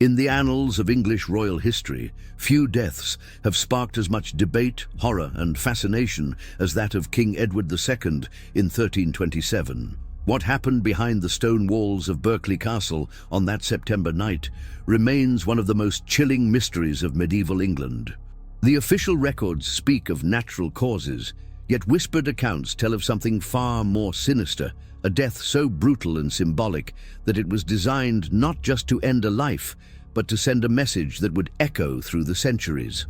In the annals of English royal history, few deaths have sparked as much debate, horror, and fascination as that of King Edward II in 1327. What happened behind the stone walls of Berkeley Castle on that September night remains one of the most chilling mysteries of medieval England. The official records speak of natural causes, yet whispered accounts tell of something far more sinister, a death so brutal and symbolic that it was designed not just to end a life, but to send a message that would echo through the centuries.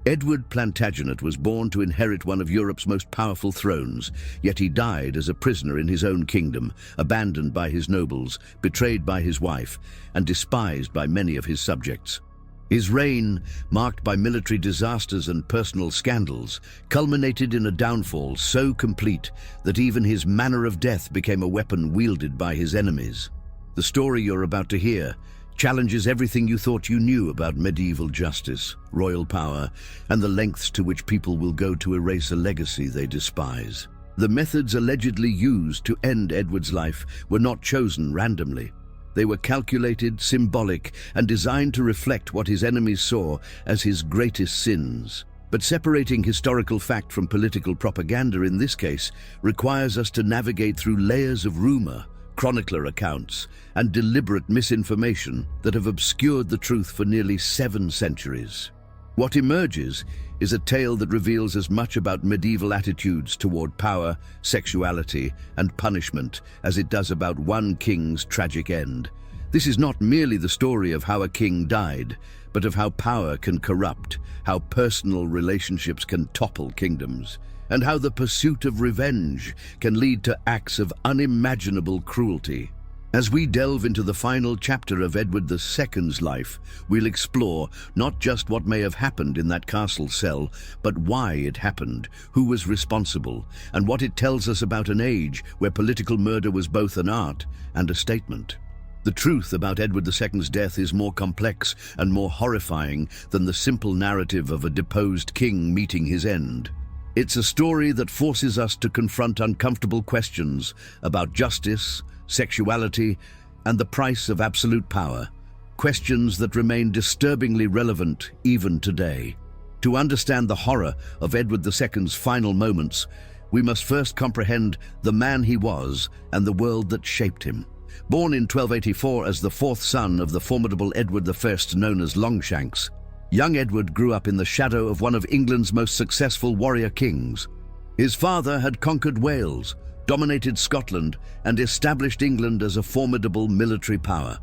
Edward Plantagenet was born to inherit one of Europe's most powerful thrones, yet he died as a prisoner in his own kingdom, abandoned by his nobles, betrayed by his wife, and despised by many of his subjects. His reign, marked by military disasters and personal scandals, culminated in a downfall so complete that even his manner of death became a weapon wielded by his enemies. The story you're about to hear challenges everything you thought you knew about medieval justice, royal power, and the lengths to which people will go to erase a legacy they despise. The methods allegedly used to end Edward's life were not chosen randomly. They were calculated, symbolic, and designed to reflect what his enemies saw as his greatest sins. But separating historical fact from political propaganda in this case requires us to navigate through layers of rumor, chronicler accounts, and deliberate misinformation that have obscured the truth for nearly 7 centuries. What emerges is a tale that reveals as much about medieval attitudes toward power, sexuality, and punishment as it does about one king's tragic end. This is not merely the story of how a king died, but of how power can corrupt, how personal relationships can topple kingdoms, and how the pursuit of revenge can lead to acts of unimaginable cruelty. As we delve into the final chapter of Edward II's life, we'll explore not just what may have happened in that castle cell, but why it happened, who was responsible, and what it tells us about an age where political murder was both an art and a statement. The truth about Edward II's death is more complex and more horrifying than the simple narrative of a deposed king meeting his end. It's a story that forces us to confront uncomfortable questions about justice, sexuality, and the price of absolute power, questions that remain disturbingly relevant even today. To understand the horror of Edward II's final moments, we must first comprehend the man he was and the world that shaped him. Born in 1284 as the 4th son of the formidable Edward I known as Longshanks, young Edward grew up in the shadow of one of England's most successful warrior kings. His father had conquered Wales, dominated Scotland, and established England as a formidable military power.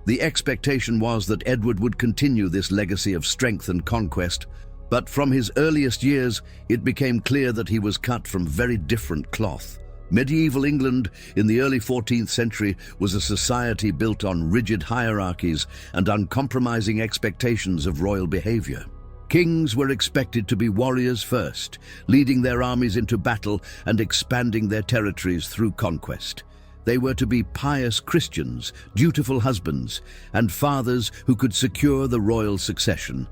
The expectation was that Edward would continue this legacy of strength and conquest, but from his earliest years it became clear that he was cut from very different cloth. Medieval England in the early 14th century was a society built on rigid hierarchies and uncompromising expectations of royal behavior. Kings were expected to be warriors first, leading their armies into battle and expanding their territories through conquest. They were to be pious Christians, dutiful husbands, and fathers who could secure the royal succession.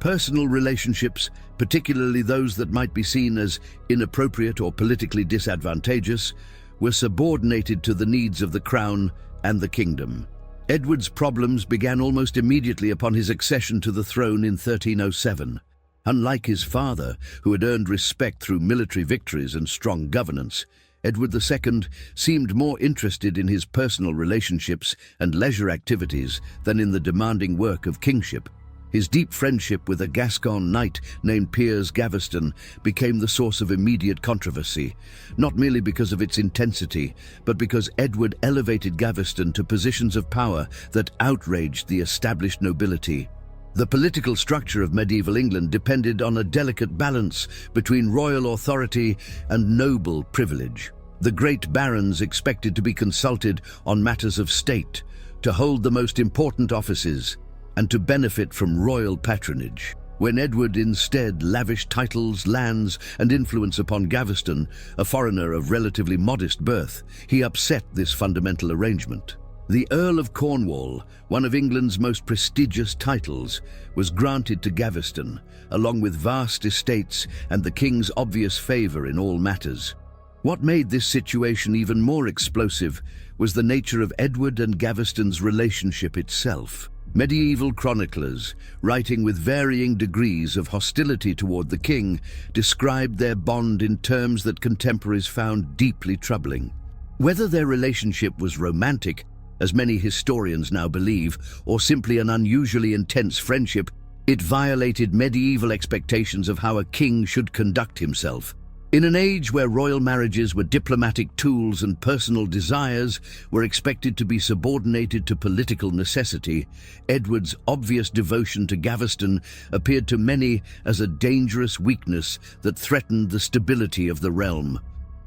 Personal relationships, particularly those that might be seen as inappropriate or politically disadvantageous, were subordinated to the needs of the crown and the kingdom. Edward's problems began almost immediately upon his accession to the throne in 1307. Unlike his father, who had earned respect through military victories and strong governance, Edward II seemed more interested in his personal relationships and leisure activities than in the demanding work of kingship. His deep friendship with a Gascon knight named Piers Gaveston became the source of immediate controversy, not merely because of its intensity, but because Edward elevated Gaveston to positions of power that outraged the established nobility. The political structure of medieval England depended on a delicate balance between royal authority and noble privilege. The great barons expected to be consulted on matters of state, to hold the most important offices, and to benefit from royal patronage. When Edward instead lavished titles, lands, and influence upon Gaveston, a foreigner of relatively modest birth, he upset this fundamental arrangement. The Earl of Cornwall, one of England's most prestigious titles, was granted to Gaveston, along with vast estates and the king's obvious favor in all matters. What made this situation even more explosive was the nature of Edward and Gaveston's relationship itself. Medieval chroniclers, writing with varying degrees of hostility toward the king, described their bond in terms that contemporaries found deeply troubling. Whether their relationship was romantic, as many historians now believe, or simply an unusually intense friendship, it violated medieval expectations of how a king should conduct himself. In an age where royal marriages were diplomatic tools and personal desires were expected to be subordinated to political necessity, Edward's obvious devotion to Gaveston appeared to many as a dangerous weakness that threatened the stability of the realm.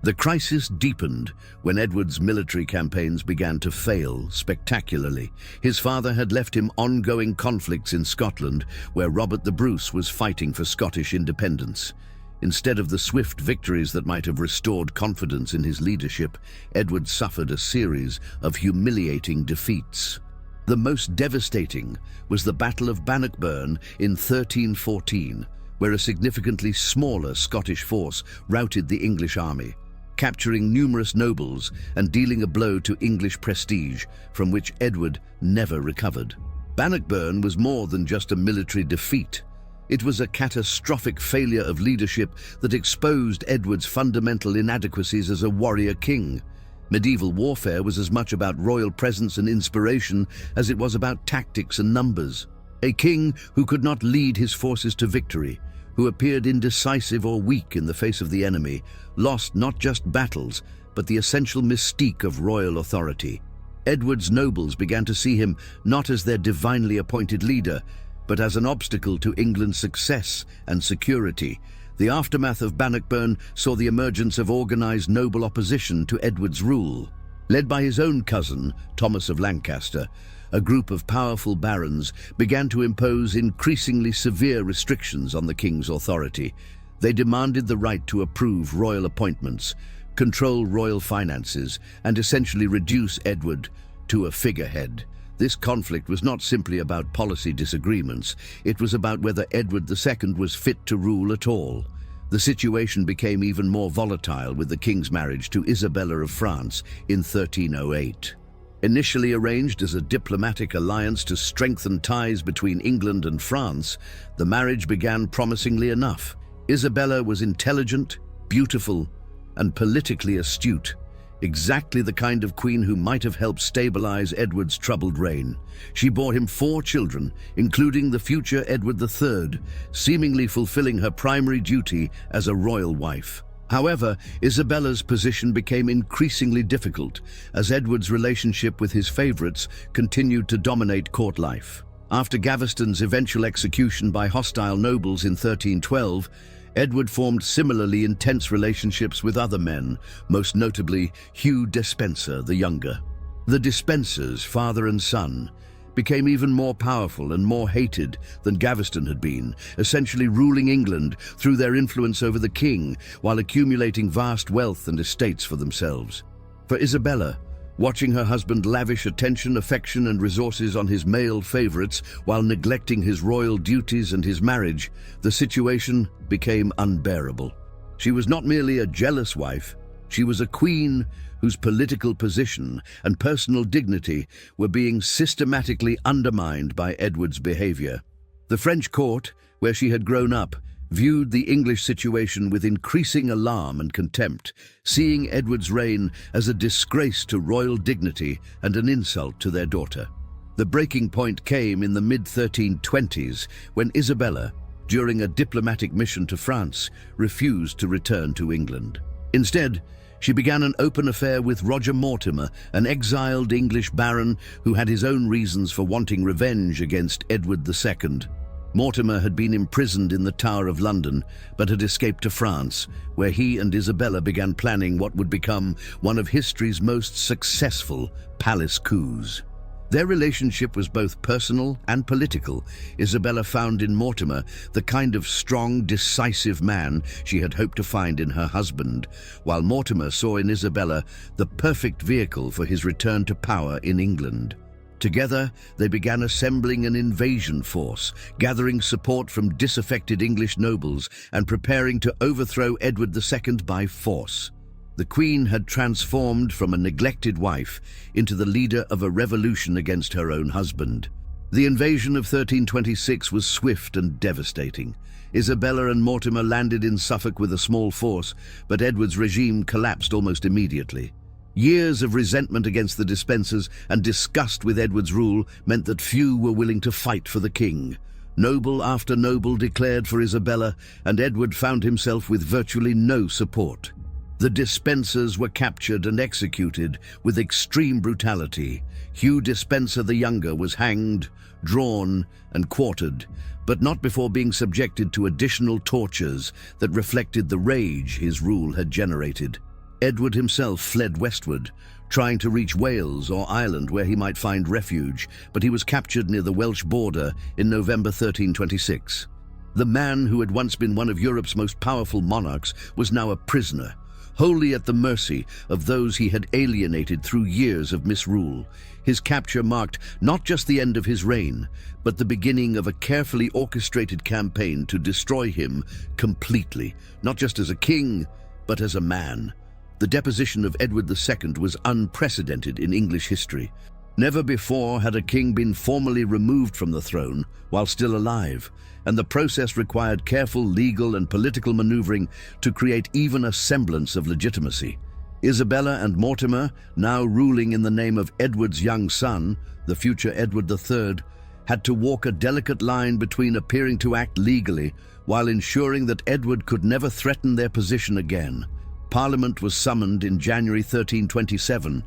The crisis deepened when Edward's military campaigns began to fail spectacularly. His father had left him ongoing conflicts in Scotland, where Robert the Bruce was fighting for Scottish independence. Instead of the swift victories that might have restored confidence in his leadership, Edward suffered a series of humiliating defeats. The most devastating was the Battle of Bannockburn in 1314, where a significantly smaller Scottish force routed the English army, capturing numerous nobles and dealing a blow to English prestige from which Edward never recovered. Bannockburn was more than just a military defeat. It was a catastrophic failure of leadership that exposed Edward's fundamental inadequacies as a warrior king. Medieval warfare was as much about royal presence and inspiration as it was about tactics and numbers. A king who could not lead his forces to victory, who appeared indecisive or weak in the face of the enemy, lost not just battles, but the essential mystique of royal authority. Edward's nobles began to see him not as their divinely appointed leader, but as an obstacle to England's success and security. The aftermath of Bannockburn saw the emergence of organized noble opposition to Edward's rule. Led by his own cousin, Thomas of Lancaster, a group of powerful barons began to impose increasingly severe restrictions on the king's authority. They demanded the right to approve royal appointments, control royal finances, and essentially reduce Edward to a figurehead. This conflict was not simply about policy disagreements, it was about whether Edward II was fit to rule at all. The situation became even more volatile with the king's marriage to Isabella of France in 1308. Initially arranged as a diplomatic alliance to strengthen ties between England and France, the marriage began promisingly enough. Isabella was intelligent, beautiful, and politically astute. Exactly the kind of queen who might have helped stabilize Edward's troubled reign. She bore him 4 children, including the future Edward III, seemingly fulfilling her primary duty as a royal wife. However, Isabella's position became increasingly difficult as Edward's relationship with his favorites continued to dominate court life. After Gaveston's eventual execution by hostile nobles in 1312, Edward formed similarly intense relationships with other men, most notably Hugh Despenser the Younger. The Despensers, father and son, became even more powerful and more hated than Gaveston had been, essentially ruling England through their influence over the king while accumulating vast wealth and estates for themselves. For Isabella, watching her husband lavish attention, affection, and resources on his male favorites while neglecting his royal duties and his marriage, the situation became unbearable. She was not merely a jealous wife, she was a queen whose political position and personal dignity were being systematically undermined by Edward's behavior. The French court, where she had grown up, viewed the English situation with increasing alarm and contempt, seeing Edward's reign as a disgrace to royal dignity and an insult to their daughter. The breaking point came in the mid-1320s when Isabella, during a diplomatic mission to France, refused to return to England. Instead, she began an open affair with Roger Mortimer, an exiled English baron who had his own reasons for wanting revenge against Edward II. Mortimer had been imprisoned in the Tower of London, but had escaped to France, where he and Isabella began planning what would become one of history's most successful palace coups. Their relationship was both personal and political. Isabella found in Mortimer the kind of strong, decisive man she had hoped to find in her husband, while Mortimer saw in Isabella the perfect vehicle for his return to power in England. Together, they began assembling an invasion force, gathering support from disaffected English nobles and preparing to overthrow Edward II by force. The Queen had transformed from a neglected wife into the leader of a revolution against her own husband. The invasion of 1326 was swift and devastating. Isabella and Mortimer landed in Suffolk with a small force, but Edward's regime collapsed almost immediately. Years of resentment against the Despensers and disgust with Edward's rule meant that few were willing to fight for the king. Noble after noble declared for Isabella, and Edward found himself with virtually no support. The Despensers were captured and executed with extreme brutality. Hugh Despenser the Younger was hanged, drawn, and quartered, but not before being subjected to additional tortures that reflected the rage his rule had generated. Edward himself fled westward, trying to reach Wales or Ireland where he might find refuge, but he was captured near the Welsh border in November 1326. The man who had once been one of Europe's most powerful monarchs was now a prisoner, wholly at the mercy of those he had alienated through years of misrule. His capture marked not just the end of his reign, but the beginning of a carefully orchestrated campaign to destroy him completely, not just as a king, but as a man. The deposition of Edward II was unprecedented in English history. Never before had a king been formally removed from the throne while still alive, and the process required careful legal and political maneuvering to create even a semblance of legitimacy. Isabella and Mortimer, now ruling in the name of Edward's young son, the future Edward III, had to walk a delicate line between appearing to act legally while ensuring that Edward could never threaten their position again. Parliament was summoned in January 1327,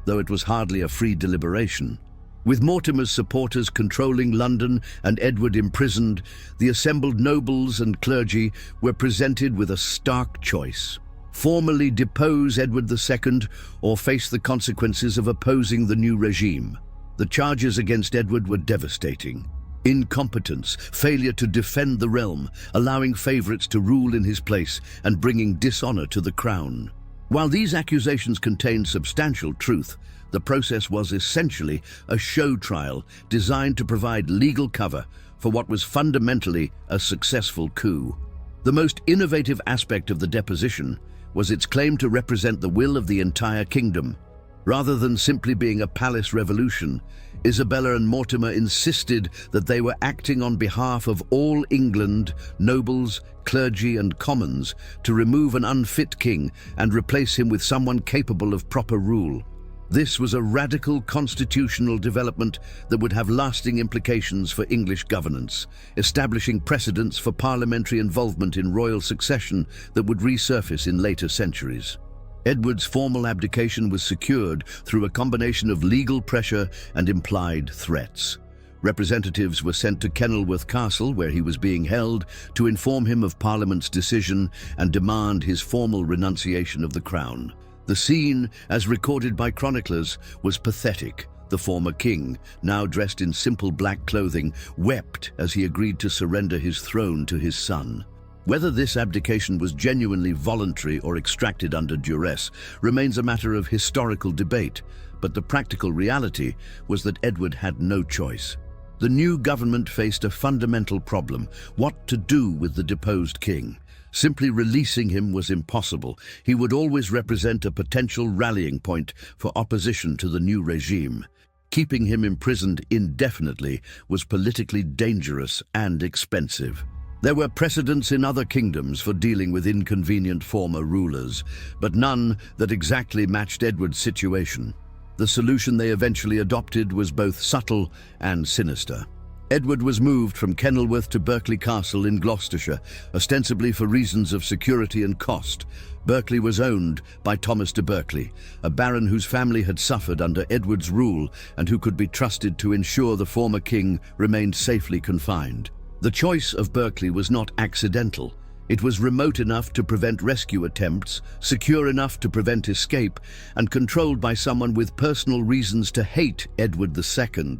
though it was hardly a free deliberation. With Mortimer's supporters controlling London and Edward imprisoned, the assembled nobles and clergy were presented with a stark choice: formally depose Edward II or face the consequences of opposing the new regime. The charges against Edward were devastating: incompetence, failure to defend the realm, allowing favorites to rule in his place, and bringing dishonor to the crown. While these accusations contained substantial truth, the process was essentially a show trial designed to provide legal cover for what was fundamentally a successful coup. The most innovative aspect of the deposition was its claim to represent the will of the entire kingdom. Rather than simply being a palace revolution, Isabella and Mortimer insisted that they were acting on behalf of all England, nobles, clergy and commons, to remove an unfit king and replace him with someone capable of proper rule. This was a radical constitutional development that would have lasting implications for English governance, establishing precedents for parliamentary involvement in royal succession that would resurface in later centuries. Edward's formal abdication was secured through a combination of legal pressure and implied threats. Representatives were sent to Kenilworth Castle, where he was being held, to inform him of Parliament's decision and demand his formal renunciation of the crown. The scene, as recorded by chroniclers, was pathetic. The former king, now dressed in simple black clothing, wept as he agreed to surrender his throne to his son. Whether this abdication was genuinely voluntary or extracted under duress remains a matter of historical debate, but the practical reality was that Edward had no choice. The new government faced a fundamental problem: what to do with the deposed king. Simply releasing him was impossible. He would always represent a potential rallying point for opposition to the new regime. Keeping him imprisoned indefinitely was politically dangerous and expensive. There were precedents in other kingdoms for dealing with inconvenient former rulers, but none that exactly matched Edward's situation. The solution they eventually adopted was both subtle and sinister. Edward was moved from Kenilworth to Berkeley Castle in Gloucestershire, ostensibly for reasons of security and cost. Berkeley was owned by Thomas de Berkeley, a baron whose family had suffered under Edward's rule and who could be trusted to ensure the former king remained safely confined. The choice of Berkeley was not accidental. It was remote enough to prevent rescue attempts, secure enough to prevent escape, and controlled by someone with personal reasons to hate Edward II.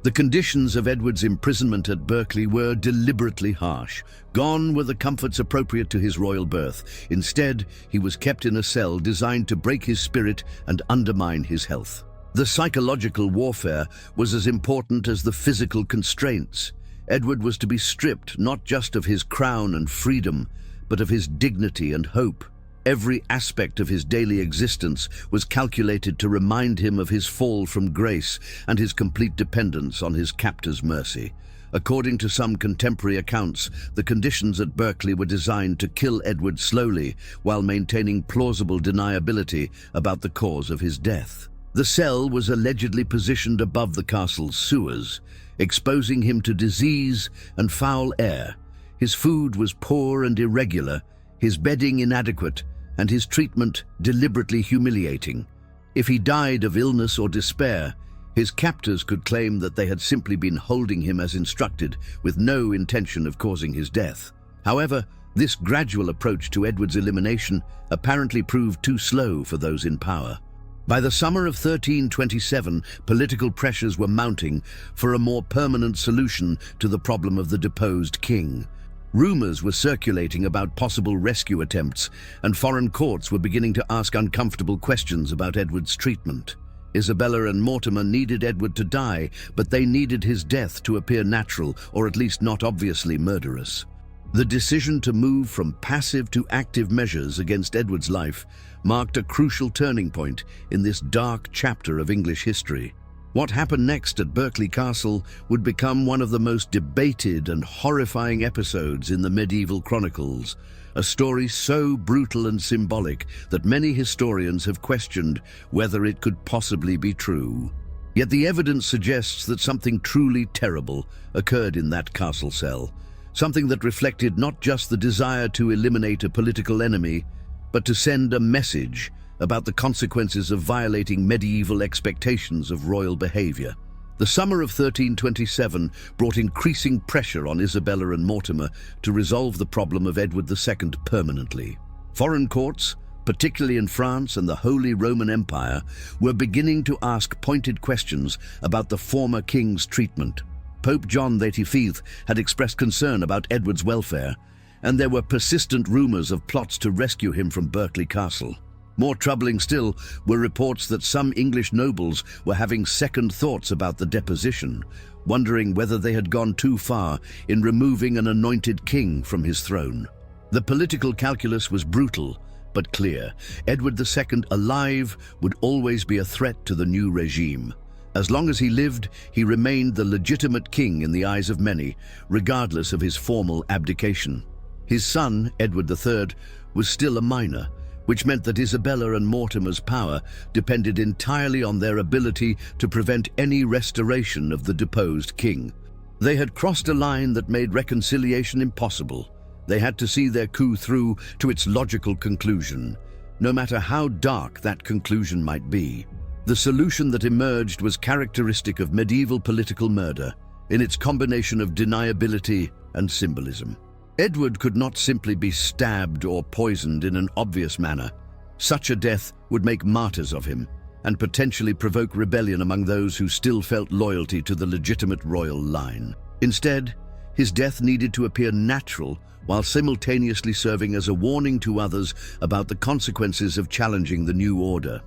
The conditions of Edward's imprisonment at Berkeley were deliberately harsh. Gone were the comforts appropriate to his royal birth. Instead, he was kept in a cell designed to break his spirit and undermine his health. The psychological warfare was as important as the physical constraints. Edward was to be stripped not just of his crown and freedom, but of his dignity and hope. Every aspect of his daily existence was calculated to remind him of his fall from grace and his complete dependence on his captor's mercy. According to some contemporary accounts, the conditions at Berkeley were designed to kill Edward slowly while maintaining plausible deniability about the cause of his death. The cell was allegedly positioned above the castle's sewers, exposing him to disease and foul air. His food was poor and irregular, his bedding inadequate, and his treatment deliberately humiliating. If he died of illness or despair, his captors could claim that they had simply been holding him as instructed, with no intention of causing his death. However, this gradual approach to Edward's elimination apparently proved too slow for those in power. By the summer of 1327, political pressures were mounting for a more permanent solution to the problem of the deposed king. Rumors were circulating about possible rescue attempts, and foreign courts were beginning to ask uncomfortable questions about Edward's treatment. Isabella and Mortimer needed Edward to die, but they needed his death to appear natural, or at least not obviously murderous. The decision to move from passive to active measures against Edward's life marked a crucial turning point in this dark chapter of English history. What happened next at Berkeley Castle would become one of the most debated and horrifying episodes in the medieval chronicles, a story so brutal and symbolic that many historians have questioned whether it could possibly be true. Yet the evidence suggests that something truly terrible occurred in that castle cell, something that reflected not just the desire to eliminate a political enemy, but to send a message about the consequences of violating medieval expectations of royal behavior. The summer of 1327 brought increasing pressure on Isabella and Mortimer to resolve the problem of Edward II permanently. Foreign courts, particularly in France and the Holy Roman Empire, were beginning to ask pointed questions about the former king's treatment. Pope John XXV had expressed concern about Edward's welfare, and there were persistent rumors of plots to rescue him from Berkeley Castle. More troubling still were reports that some English nobles were having second thoughts about the deposition, wondering whether they had gone too far in removing an anointed king from his throne. The political calculus was brutal, but clear. Edward II, alive, would always be a threat to the new regime. As long as he lived, he remained the legitimate king in the eyes of many, regardless of his formal abdication. His son, Edward III, was still a minor, which meant that Isabella and Mortimer's power depended entirely on their ability to prevent any restoration of the deposed king. They had crossed a line that made reconciliation impossible. They had to see their coup through to its logical conclusion, no matter how dark that conclusion might be. The solution that emerged was characteristic of medieval political murder, in its combination of deniability and symbolism. Edward could not simply be stabbed or poisoned in an obvious manner. Such a death would make martyrs of him and potentially provoke rebellion among those who still felt loyalty to the legitimate royal line. Instead, his death needed to appear natural while simultaneously serving as a warning to others about the consequences of challenging the new order.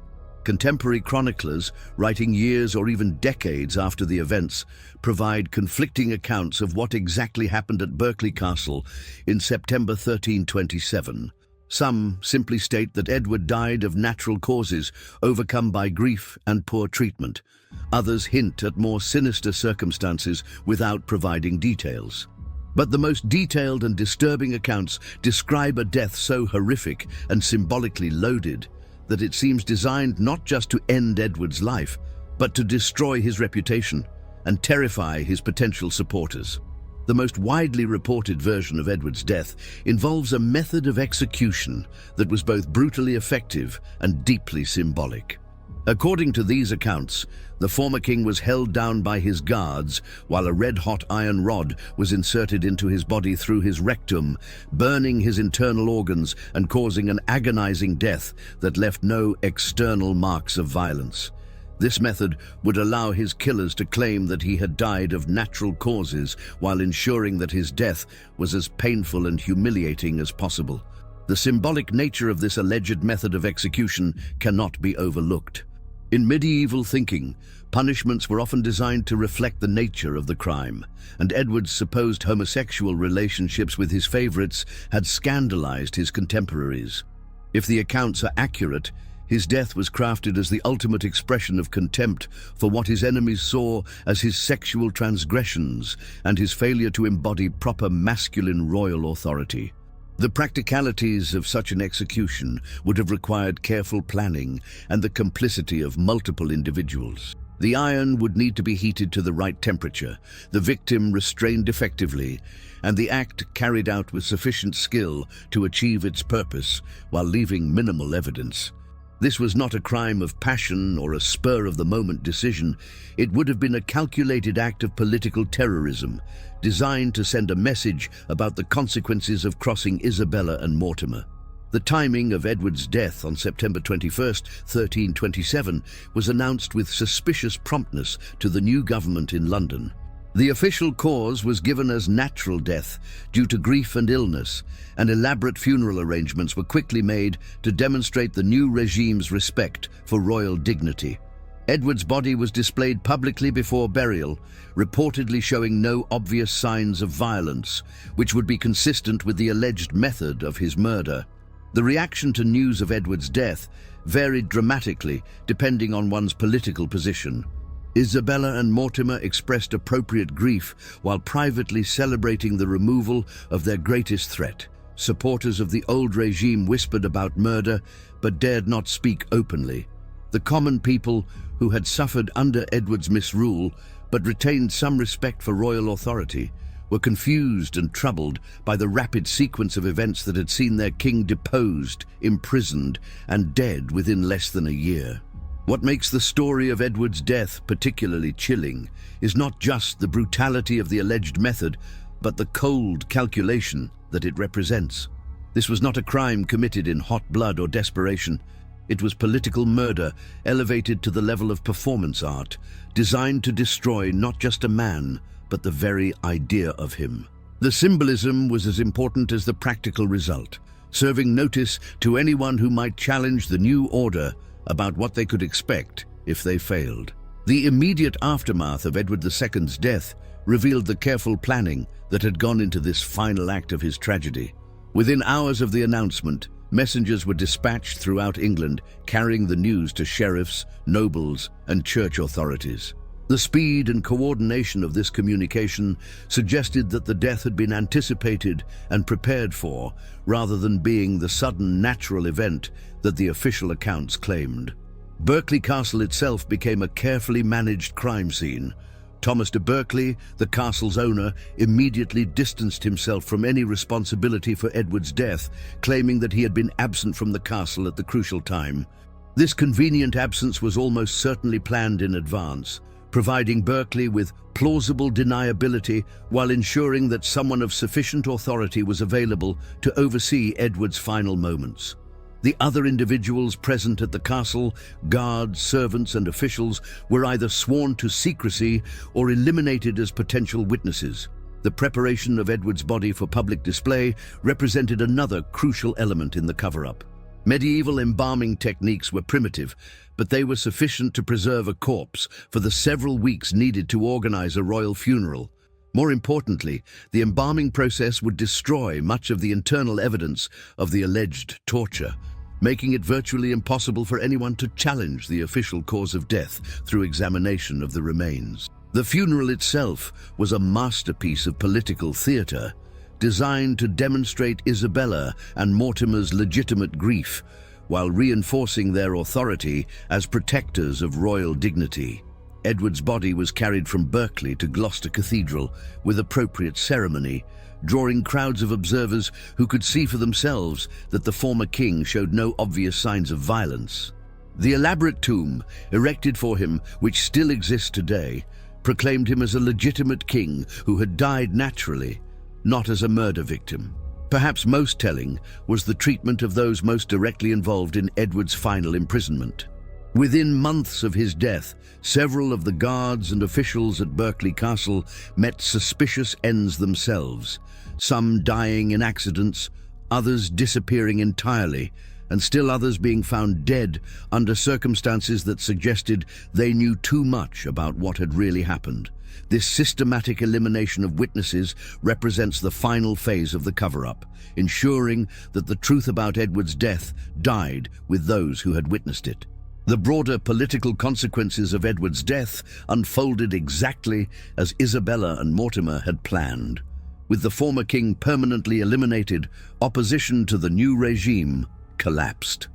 Contemporary chroniclers, writing years or even decades after the events, provide conflicting accounts of what exactly happened at Berkeley Castle in September 1327. Some simply state that Edward died of natural causes, overcome by grief and poor treatment. Others hint at more sinister circumstances without providing details. But the most detailed and disturbing accounts describe a death so horrific and symbolically loaded that it seems designed not just to end Edward's life, but to destroy his reputation and terrify his potential supporters. The most widely reported version of Edward's death involves a method of execution that was both brutally effective and deeply symbolic. According to these accounts, the former king was held down by his guards while a red-hot iron rod was inserted into his body through his rectum, burning his internal organs and causing an agonizing death that left no external marks of violence. This method would allow his killers to claim that he had died of natural causes while ensuring that his death was as painful and humiliating as possible. The symbolic nature of this alleged method of execution cannot be overlooked. In medieval thinking, punishments were often designed to reflect the nature of the crime, and Edward's supposed homosexual relationships with his favorites had scandalized his contemporaries. If the accounts are accurate, his death was crafted as the ultimate expression of contempt for what his enemies saw as his sexual transgressions and his failure to embody proper masculine royal authority. The practicalities of such an execution would have required careful planning and the complicity of multiple individuals. The iron would need to be heated to the right temperature, the victim restrained effectively, and the act carried out with sufficient skill to achieve its purpose while leaving minimal evidence. This was not a crime of passion or a spur-of-the-moment decision. It would have been a calculated act of political terrorism, designed to send a message about the consequences of crossing Isabella and Mortimer. The timing of Edward's death on September 21st, 1327, was announced with suspicious promptness to the new government in London. The official cause was given as natural death due to grief and illness, and elaborate funeral arrangements were quickly made to demonstrate the new regime's respect for royal dignity. Edward's body was displayed publicly before burial, reportedly showing no obvious signs of violence, which would be consistent with the alleged method of his murder. The reaction to news of Edward's death varied dramatically depending on one's political position. Isabella and Mortimer expressed appropriate grief while privately celebrating the removal of their greatest threat. Supporters of the old regime whispered about murder but dared not speak openly. The common people, who had suffered under Edward's misrule but retained some respect for royal authority, were confused and troubled by the rapid sequence of events that had seen their king deposed, imprisoned, and dead within less than a year. What makes the story of Edward's death particularly chilling is not just the brutality of the alleged method, but the cold calculation that it represents. This was not a crime committed in hot blood or desperation. It was political murder elevated to the level of performance art, designed to destroy not just a man, but the very idea of him. The symbolism was as important as the practical result, serving notice to anyone who might challenge the new order about what they could expect if they failed. The immediate aftermath of Edward II's death revealed the careful planning that had gone into this final act of his tragedy. Within hours of the announcement, messengers were dispatched throughout England carrying the news to sheriffs, nobles, and church authorities. The speed and coordination of this communication suggested that the death had been anticipated and prepared for, rather than being the sudden natural event that the official accounts claimed. Berkeley Castle itself became a carefully managed crime scene. Thomas de Berkeley, the castle's owner, immediately distanced himself from any responsibility for Edward's death, claiming that he had been absent from the castle at the crucial time. This convenient absence was almost certainly planned in advance, providing Berkeley with plausible deniability while ensuring that someone of sufficient authority was available to oversee Edward's final moments. The other individuals present at the castle, guards, servants, and officials, were either sworn to secrecy or eliminated as potential witnesses. The preparation of Edward's body for public display represented another crucial element in the cover-up. Medieval embalming techniques were primitive, but they were sufficient to preserve a corpse for the several weeks needed to organize a royal funeral. More importantly, the embalming process would destroy much of the internal evidence of the alleged torture, making it virtually impossible for anyone to challenge the official cause of death through examination of the remains. The funeral itself was a masterpiece of political theater, designed to demonstrate Isabella and Mortimer's legitimate grief, while reinforcing their authority as protectors of royal dignity. Edward's body was carried from Berkeley to Gloucester Cathedral with appropriate ceremony, drawing crowds of observers who could see for themselves that the former king showed no obvious signs of violence. The elaborate tomb, erected for him, which still exists today, proclaimed him as a legitimate king who had died naturally, not as a murder victim. Perhaps most telling was the treatment of those most directly involved in Edward's final imprisonment. Within months of his death, several of the guards and officials at Berkeley Castle met suspicious ends themselves, some dying in accidents, others disappearing entirely, and still others being found dead under circumstances that suggested they knew too much about what had really happened. This systematic elimination of witnesses represents the final phase of the cover-up, ensuring that the truth about Edward's death died with those who had witnessed it. The broader political consequences of Edward's death unfolded exactly as Isabella and Mortimer had planned. With the former king permanently eliminated, opposition to the new regime collapsed.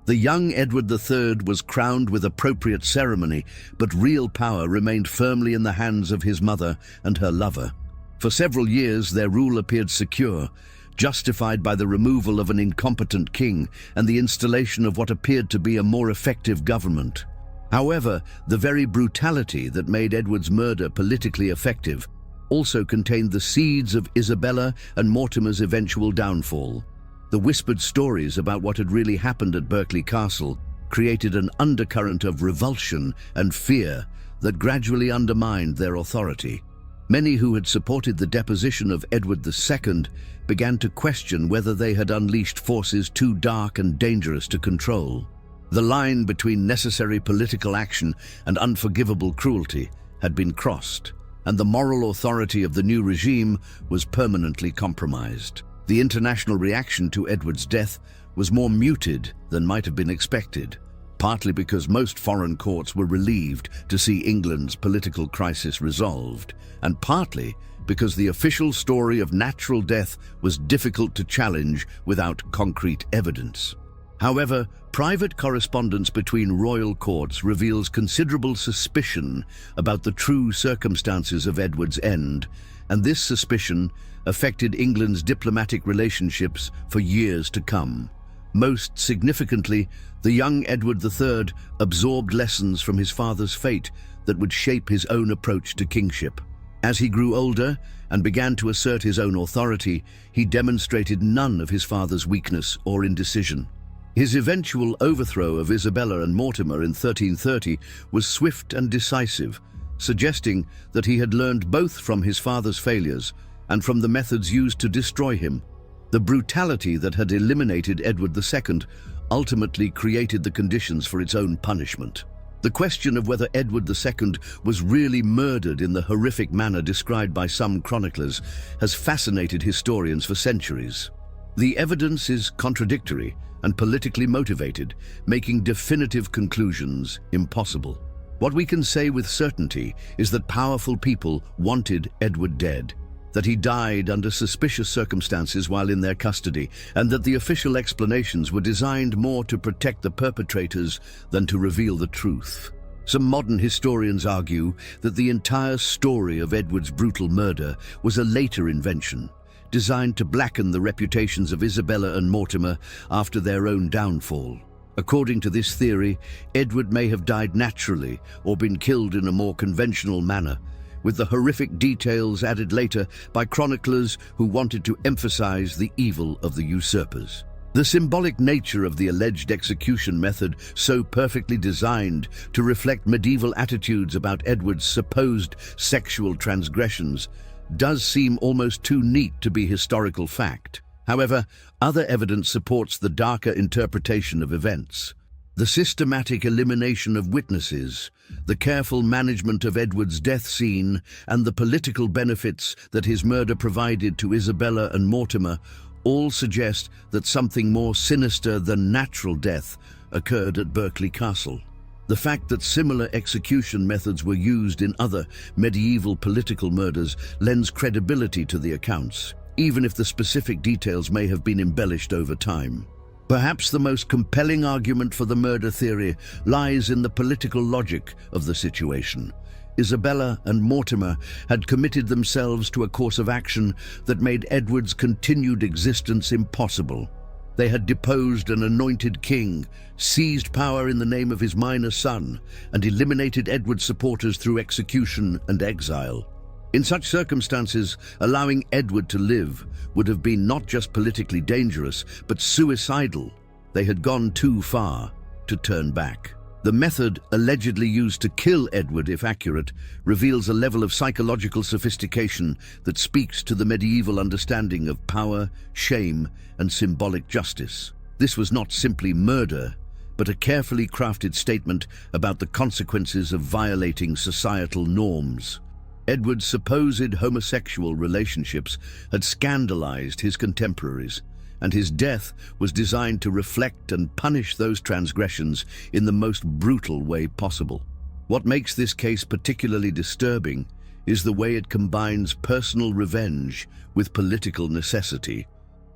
The young Edward III was crowned with appropriate ceremony, but real power remained firmly in the hands of his mother and her lover. For several years, their rule appeared secure, justified by the removal of an incompetent king and the installation of what appeared to be a more effective government. However, the very brutality that made Edward's murder politically effective also contained the seeds of Isabella and Mortimer's eventual downfall. The whispered stories about what had really happened at Berkeley Castle created an undercurrent of revulsion and fear that gradually undermined their authority. Many who had supported the deposition of Edward II began to question whether they had unleashed forces too dark and dangerous to control. The line between necessary political action and unforgivable cruelty had been crossed, and the moral authority of the new regime was permanently compromised. The international reaction to Edward's death was more muted than might have been expected, partly because most foreign courts were relieved to see England's political crisis resolved, and partly because the official story of natural death was difficult to challenge without concrete evidence. However, private correspondence between royal courts reveals considerable suspicion about the true circumstances of Edward's end, and this suspicion affected England's diplomatic relationships for years to come. Most significantly, the young Edward III absorbed lessons from his father's fate that would shape his own approach to kingship. As he grew older and began to assert his own authority, he demonstrated none of his father's weakness or indecision. His eventual overthrow of Isabella and Mortimer in 1330 was swift and decisive, suggesting that he had learned both from his father's failures and from the methods used to destroy him. The brutality that had eliminated Edward II ultimately created the conditions for its own punishment. The question of whether Edward II was really murdered in the horrific manner described by some chroniclers has fascinated historians for centuries. The evidence is contradictory and politically motivated, making definitive conclusions impossible. What we can say with certainty is that powerful people wanted Edward dead, that he died under suspicious circumstances while in their custody, and that the official explanations were designed more to protect the perpetrators than to reveal the truth. Some modern historians argue that the entire story of Edward's brutal murder was a later invention, designed to blacken the reputations of Isabella and Mortimer after their own downfall. According to this theory, Edward may have died naturally or been killed in a more conventional manner, with the horrific details added later by chroniclers who wanted to emphasize the evil of the usurpers. The symbolic nature of the alleged execution method, so perfectly designed to reflect medieval attitudes about Edward's supposed sexual transgressions, does seem almost too neat to be historical fact. However, other evidence supports the darker interpretation of events. The systematic elimination of witnesses, the careful management of Edward's death scene, and the political benefits that his murder provided to Isabella and Mortimer all suggest that something more sinister than natural death occurred at Berkeley Castle. The fact that similar execution methods were used in other medieval political murders lends credibility to the accounts, even if the specific details may have been embellished over time. Perhaps the most compelling argument for the murder theory lies in the political logic of the situation. Isabella and Mortimer had committed themselves to a course of action that made Edward's continued existence impossible. They had deposed an anointed king, seized power in the name of his minor son, and eliminated Edward's supporters through execution and exile. In such circumstances, allowing Edward to live would have been not just politically dangerous, but suicidal. They had gone too far to turn back. The method allegedly used to kill Edward, if accurate, reveals a level of psychological sophistication that speaks to the medieval understanding of power, shame, and symbolic justice. This was not simply murder, but a carefully crafted statement about the consequences of violating societal norms. Edward's supposed homosexual relationships had scandalized his contemporaries, and his death was designed to reflect and punish those transgressions in the most brutal way possible. What makes this case particularly disturbing is the way it combines personal revenge with political necessity.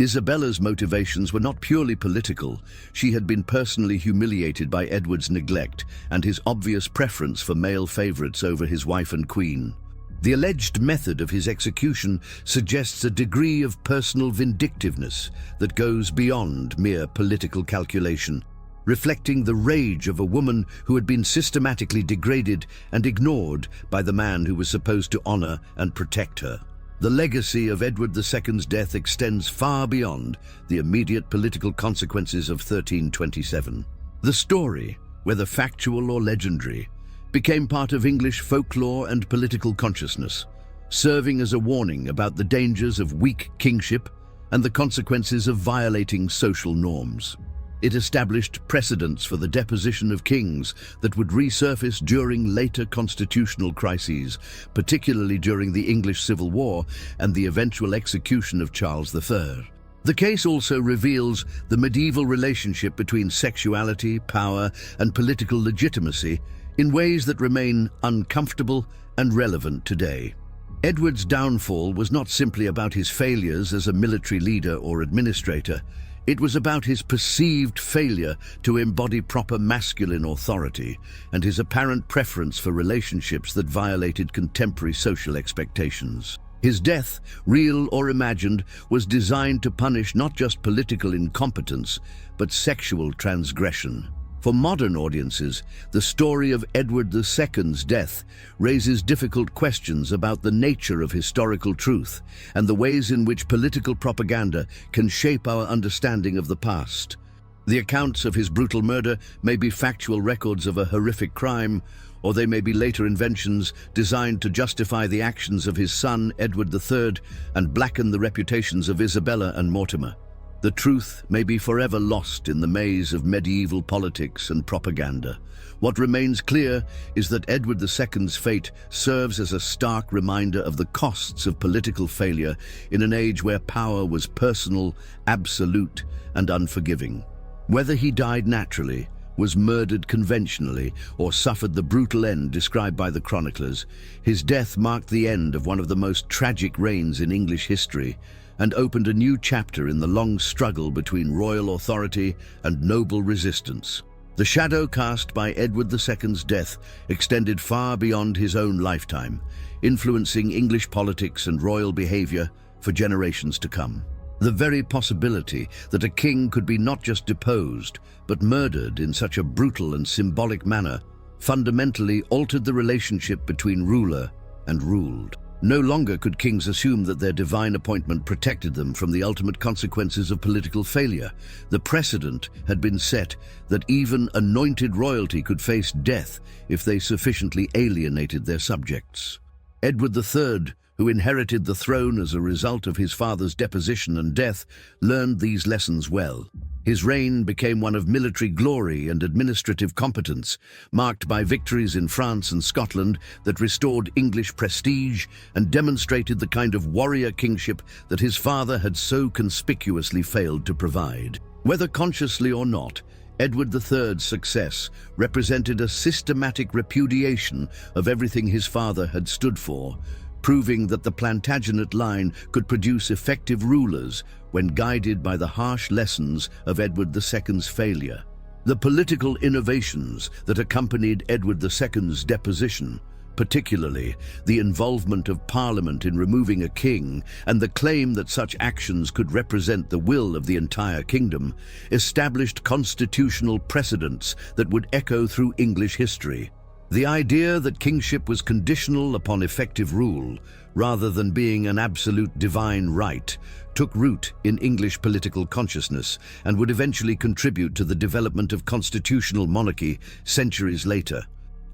Isabella's motivations were not purely political. She had been personally humiliated by Edward's neglect and his obvious preference for male favorites over his wife and queen. The alleged method of his execution suggests a degree of personal vindictiveness that goes beyond mere political calculation, reflecting the rage of a woman who had been systematically degraded and ignored by the man who was supposed to honor and protect her. The legacy of Edward II's death extends far beyond the immediate political consequences of 1327. The story, whether factual or legendary, became part of English folklore and political consciousness, serving as a warning about the dangers of weak kingship and the consequences of violating social norms. It established precedents for the deposition of kings that would resurface during later constitutional crises, particularly during the English Civil War and the eventual execution of Charles III. The case also reveals the medieval relationship between sexuality, power, and political legitimacy in ways that remain uncomfortable and relevant today. Edward's downfall was not simply about his failures as a military leader or administrator. It was about his perceived failure to embody proper masculine authority and his apparent preference for relationships that violated contemporary social expectations. His death, real or imagined, was designed to punish not just political incompetence, but sexual transgression. For modern audiences, the story of Edward II's death raises difficult questions about the nature of historical truth and the ways in which political propaganda can shape our understanding of the past. The accounts of his brutal murder may be factual records of a horrific crime, or they may be later inventions designed to justify the actions of his son, Edward III, and blacken the reputations of Isabella and Mortimer. The truth may be forever lost in the maze of medieval politics and propaganda. What remains clear is that Edward II's fate serves as a stark reminder of the costs of political failure in an age where power was personal, absolute, and unforgiving. Whether he died naturally, was murdered conventionally, or suffered the brutal end described by the chroniclers, his death marked the end of one of the most tragic reigns in English history and opened a new chapter in the long struggle between royal authority and noble resistance. The shadow cast by Edward II's death extended far beyond his own lifetime, influencing English politics and royal behavior for generations to come. The very possibility that a king could be not just deposed, but murdered in such a brutal and symbolic manner fundamentally altered the relationship between ruler and ruled. No longer could kings assume that their divine appointment protected them from the ultimate consequences of political failure. The precedent had been set that even anointed royalty could face death if they sufficiently alienated their subjects. Edward III, who inherited the throne as a result of his father's deposition and death, learned these lessons well. His reign became one of military glory and administrative competence, marked by victories in France and Scotland that restored English prestige and demonstrated the kind of warrior kingship that his father had so conspicuously failed to provide. Whether consciously or not, Edward III's success represented a systematic repudiation of everything his father had stood for, proving that the Plantagenet line could produce effective rulers when guided by the harsh lessons of Edward II's failure. The political innovations that accompanied Edward II's deposition, particularly the involvement of Parliament in removing a king and the claim that such actions could represent the will of the entire kingdom, established constitutional precedents that would echo through English history. The idea that kingship was conditional upon effective rule, rather than being an absolute divine right, took root in English political consciousness and would eventually contribute to the development of constitutional monarchy centuries later.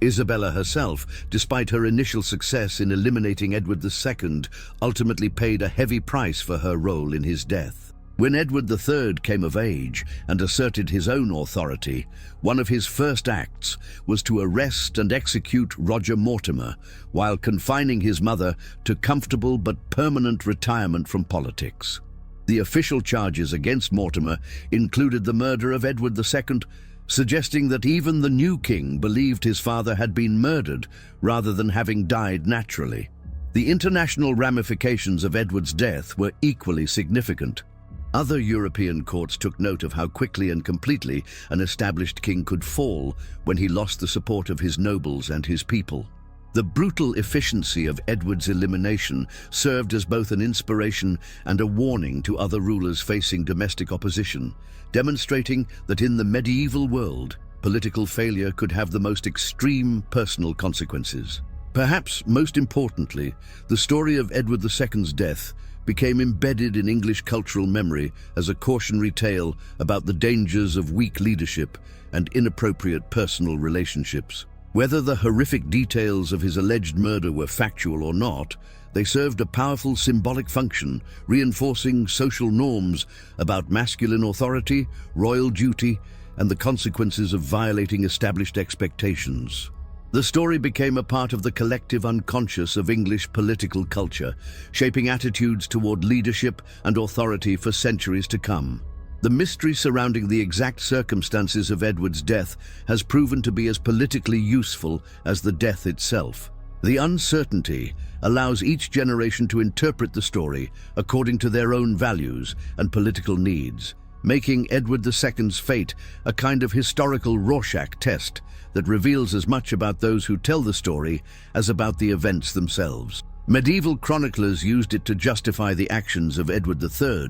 Isabella herself, despite her initial success in eliminating Edward II, ultimately paid a heavy price for her role in his death. When Edward III came of age and asserted his own authority, one of his first acts was to arrest and execute Roger Mortimer while confining his mother to comfortable but permanent retirement from politics. The official charges against Mortimer included the murder of Edward II, suggesting that even the new king believed his father had been murdered rather than having died naturally. The international ramifications of Edward's death were equally significant. Other European courts took note of how quickly and completely an established king could fall when he lost the support of his nobles and his people. The brutal efficiency of Edward's elimination served as both an inspiration and a warning to other rulers facing domestic opposition, demonstrating that in the medieval world, political failure could have the most extreme personal consequences. Perhaps most importantly, the story of Edward II's death became embedded in English cultural memory as a cautionary tale about the dangers of weak leadership and inappropriate personal relationships. Whether the horrific details of his alleged murder were factual or not, they served a powerful symbolic function, reinforcing social norms about masculine authority, royal duty, and the consequences of violating established expectations. The story became a part of the collective unconscious of English political culture, shaping attitudes toward leadership and authority for centuries to come. The mystery surrounding the exact circumstances of Edward's death has proven to be as politically useful as the death itself. The uncertainty allows each generation to interpret the story according to their own values and political needs, making Edward II's fate a kind of historical Rorschach test that reveals as much about those who tell the story as about the events themselves. Medieval chroniclers used it to justify the actions of Edward III.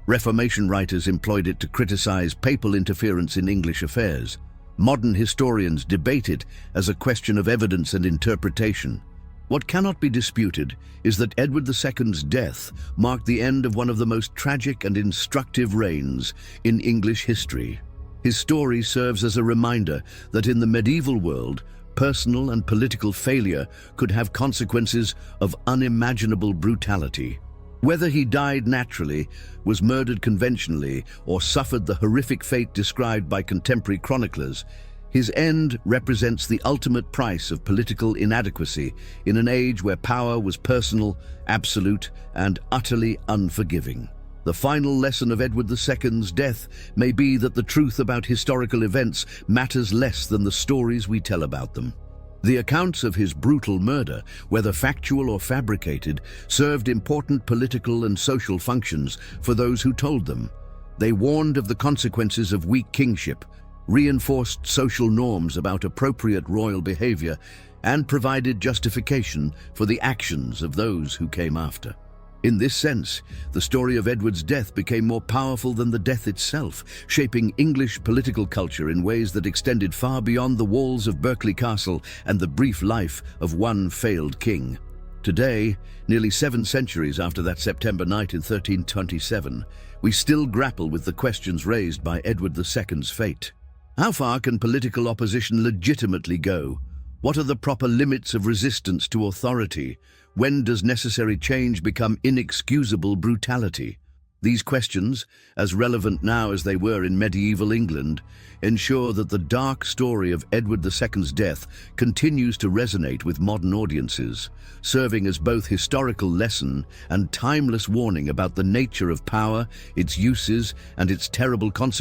Reformation writers employed it to criticize papal interference in English affairs. Modern historians debate it as a question of evidence and interpretation. What cannot be disputed is that Edward II's death marked the end of one of the most tragic and instructive reigns in English history. His story serves as a reminder that in the medieval world, personal and political failure could have consequences of unimaginable brutality. Whether he died naturally, was murdered conventionally, or suffered the horrific fate described by contemporary chroniclers, his end represents the ultimate price of political inadequacy in an age where power was personal, absolute, and utterly unforgiving. The final lesson of Edward II's death may be that the truth about historical events matters less than the stories we tell about them. The accounts of his brutal murder, whether factual or fabricated, served important political and social functions for those who told them. They warned of the consequences of weak kingship, reinforced social norms about appropriate royal behavior, and provided justification for the actions of those who came after. In this sense, the story of Edward's death became more powerful than the death itself, shaping English political culture in ways that extended far beyond the walls of Berkeley Castle and the brief life of one failed king. Today, nearly 7 centuries after that September night in 1327, we still grapple with the questions raised by Edward II's fate. How far can political opposition legitimately go? What are the proper limits of resistance to authority? When does necessary change become inexcusable brutality? These questions, as relevant now as they were in medieval England, ensure that the dark story of Edward II's death continues to resonate with modern audiences, serving as both historical lesson and timeless warning about the nature of power, its uses, and its terrible consequences.